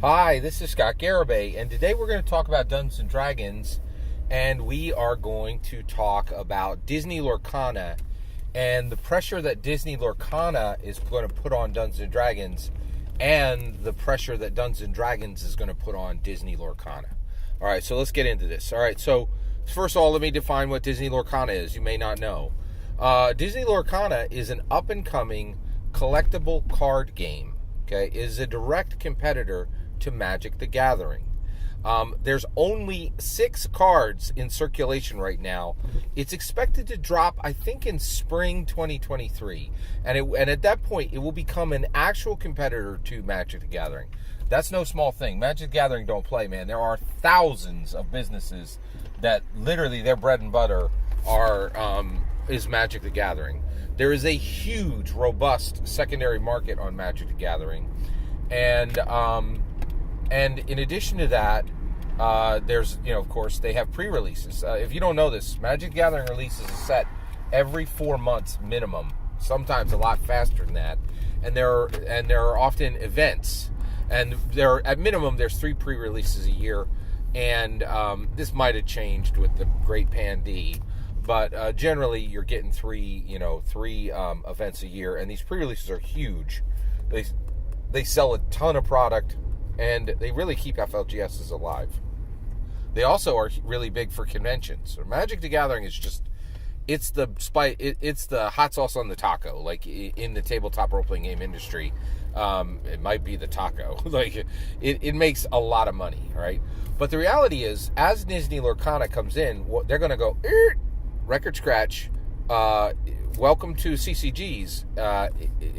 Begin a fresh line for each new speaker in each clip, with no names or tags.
Hi, this is Scott Garibay, and today we're going to talk about Dungeons and Dragons, and we are going to talk about Disney Lorcana and the pressure that Disney Lorcana is going to put on Dungeons and Dragons, and the pressure that Dungeons and Dragons is going to put on Disney Lorcana. All right, so let's get into this. All right, so first of all, let me define what Disney Lorcana is. You may not know. Disney Lorcana is an up-and-coming collectible card game. Okay, it is a direct competitor to Magic the Gathering. There's only 6 cards in circulation right now. It's expected to drop, I think, in spring 2023. And at that point, it will become an actual competitor to Magic the Gathering. That's no small thing. Magic the Gathering don't play, man. There are thousands of businesses that literally their bread and butter is Magic the Gathering. There is a huge, robust secondary market on Magic the Gathering. And in addition to that, there's, of course, they have pre-releases. If you don't know this, Magic the Gathering releases a set every 4 months minimum, sometimes a lot faster than that. And there are often events. And at minimum, there's 3 pre-releases a year. And this might have changed with the Great Pandemic. But generally, you're getting 3 events a year. And these pre-releases are huge. They sell a ton of product. And they really keep FLGSs alive. They also are really big for conventions. So Magic the Gathering is it's the hot sauce on the taco. Like in the tabletop role-playing game industry, it might be the taco. Like it makes a lot of money, right? But the reality is, as Disney Lorcana comes in, they're going to go, record scratch, welcome to CCGs.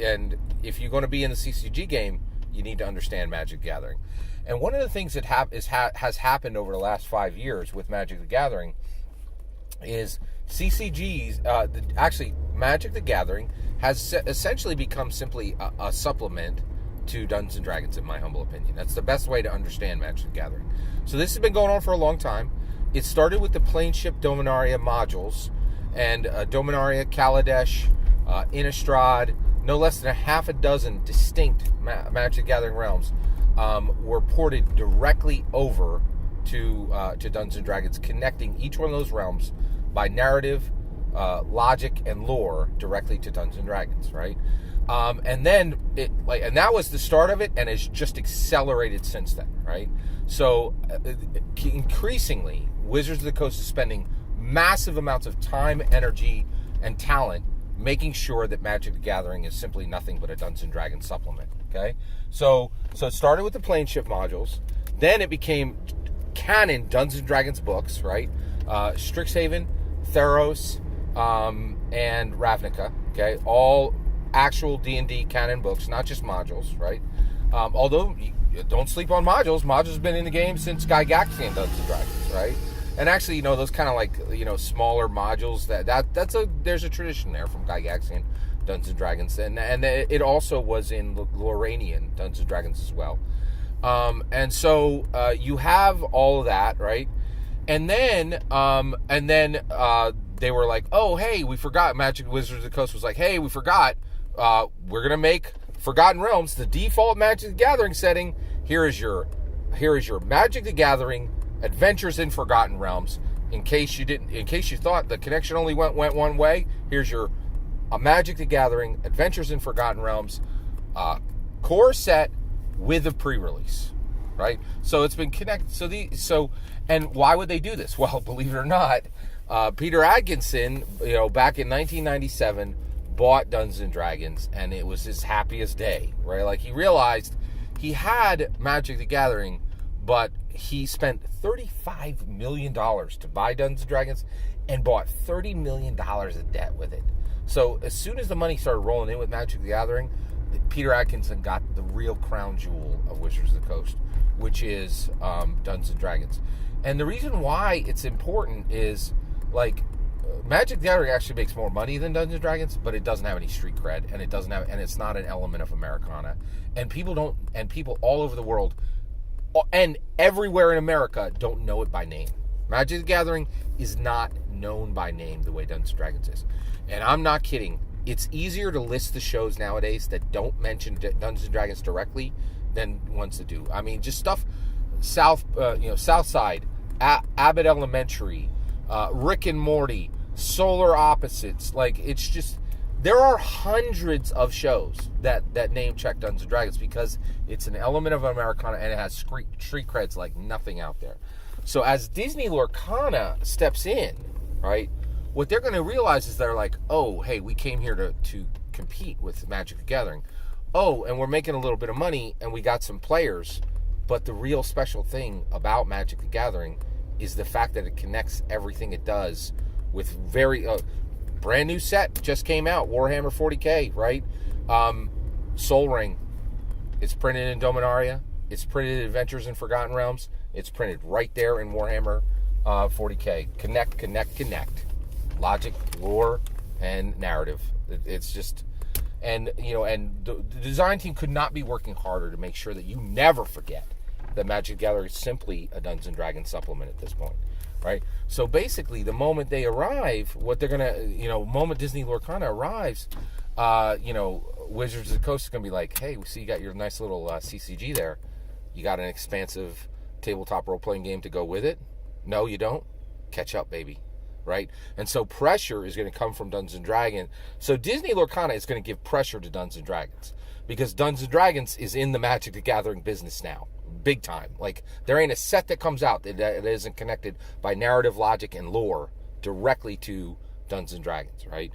And if you're going to be in the CCG game, you need to understand Magic the Gathering. And one of the things that has happened over the last 5 years with Magic the Gathering is CCGs, actually Magic the Gathering has essentially become simply a supplement to Dungeons and Dragons, in my humble opinion. That's the best way to understand Magic the Gathering. So this has been going on for a long time. It started with the Planeship Dominaria modules, and Dominaria, Kaladesh, Innistrad, no less than a half a dozen distinct Magic the Gathering realms were ported directly over to Dungeons and Dragons, connecting each one of those realms by narrative, logic, and lore directly to Dungeons and Dragons, right? And that was the start of it, and it's just accelerated since then, right? So increasingly, Wizards of the Coast is spending massive amounts of time, energy, and talent making sure that Magic the Gathering is simply nothing but a Dungeons and Dragons supplement, okay? So it started with the Planeship modules. Then it became canon Dungeons and Dragons books, right? Strixhaven, Theros, and Ravnica, okay? All actual D&D canon books, not just modules, right? Although, don't sleep on modules. Modules have been in the game since Gygaxian Dungeons and Dragons, right? And actually, those kind of like, smaller modules, there's a tradition there from Gygaxian Dungeons and Dragons. And it also was in Loranian Dungeons and Dragons as well. And so you have all of that, right? And then they were like, oh, hey, we forgot. Magic Wizards of the Coast was like, hey, we forgot. We're going to make Forgotten Realms the default Magic the Gathering setting. Here is your Magic the Gathering Adventures in Forgotten Realms. In case you thought the connection only went one way, here's your Magic the Gathering Adventures in Forgotten Realms core set with a pre-release, right? So it's been connected. And why would they do this? Well, believe it or not, Peter Adkison, back in 1997, bought Dungeons and Dragons, and it was his happiest day, right? Like, he realized he had Magic the Gathering, but he spent $35 million to buy Dungeons and Dragons and bought $30 million of debt with it. So as soon as the money started rolling in with Magic the Gathering, Peter Adkison got the real crown jewel of Wizards of the Coast, which is Dungeons and Dragons. And the reason why it's important is, like, Magic the Gathering actually makes more money than Dungeons and Dragons, but it doesn't have any street cred, and it's not an element of Americana. And people all over the world and everywhere in America don't know it by name. Magic the Gathering is not known by name the way Dungeons and Dragons is. And I'm not kidding. It's easier to list the shows nowadays that don't mention Dungeons and Dragons directly than ones that do. I mean, just stuff South Side, Abbott Elementary, Rick and Morty, Solar Opposites. Like, it's just, there are hundreds of shows that name check Dungeons and Dragons because it's an element of Americana and it has street creds like nothing out there. So as Disney Lorcana steps in, right, what they're going to realize is they're like, oh, hey, we came here to compete with Magic the Gathering. Oh, and we're making a little bit of money and we got some players. But the real special thing about Magic the Gathering is the fact that it connects everything it does with very brand new set just came out, Warhammer 40K, right? Sol Ring, it's printed in Dominaria. It's printed in Adventures in Forgotten Realms. It's printed right there in Warhammer 40K. Connect. Logic, lore, and narrative. It's just, and the design team could not be working harder to make sure that you never forget that Magic the Gathering is simply a Dungeons & Dragons supplement at this point, right? So basically, the moment they arrive, what they're going to, moment Disney Lorcana arrives, Wizards of the Coast is going to be like, hey, we see you got your nice little CCG there. You got an expansive tabletop role-playing game to go with it? No, you don't? Catch up, baby. Right? And so pressure is going to come from Dungeons & Dragons. So Disney Lorcana is going to give pressure to Dungeons & Dragons because Dungeons & Dragons is in the Magic the Gathering business now. Big time. Like, there ain't a set that comes out that isn't connected by narrative, logic, and lore directly to Dungeons & Dragons, right?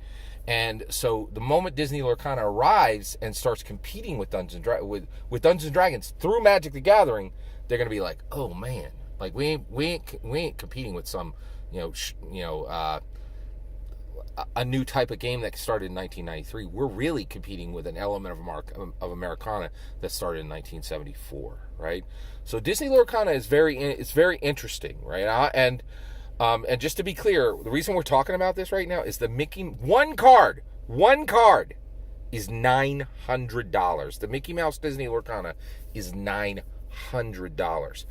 And so the moment Disney Lorcana arrives and starts competing with Dungeons & Dragons through Magic the Gathering, they're going to be like, oh, man. Like, we ain't competing with some a new type of game that started in 1993. We're really competing with an element of Americana that started in 1974, right? So Disney Lorcana is very interesting, right? And just to be clear, the reason we're talking about this right now is the one card is $900. The Mickey Mouse Disney Lorcana is $900.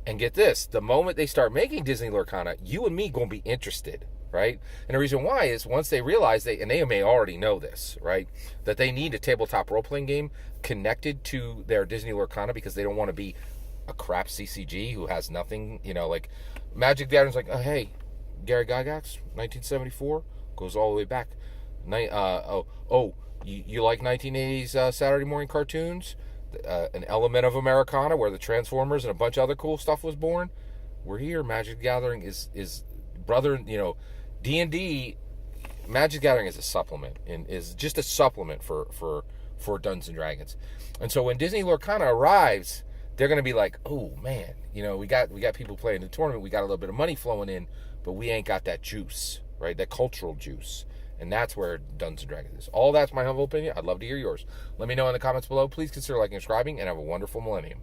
And get this, the moment they start making Disney Lorcana, you and me going to be interested, right? And the reason why is once they realize and they may already know this, right, that they need a tabletop role-playing game connected to their Disney Lorcana because they don't want to be a crap CCG who has nothing, like Magic the Gathering's like, oh, hey, Gary Gygax, 1974, goes all the way back. You like 1980s Saturday morning cartoons? An element of Americana where the Transformers and a bunch of other cool stuff was born. We're here. Magic the Gathering is brother, D&D. Magic the Gathering is a supplement and is just a supplement for Dungeons and Dragons. And so when Disney Lorcana arrives, they're going to be like, oh man, we got people playing the tournament, we got a little bit of money flowing in, but we ain't got that juice, right? That cultural juice. And that's where Dungeons & Dragons is. All that's my humble opinion. I'd love to hear yours. Let me know in the comments below. Please consider liking and subscribing, and have a wonderful millennium.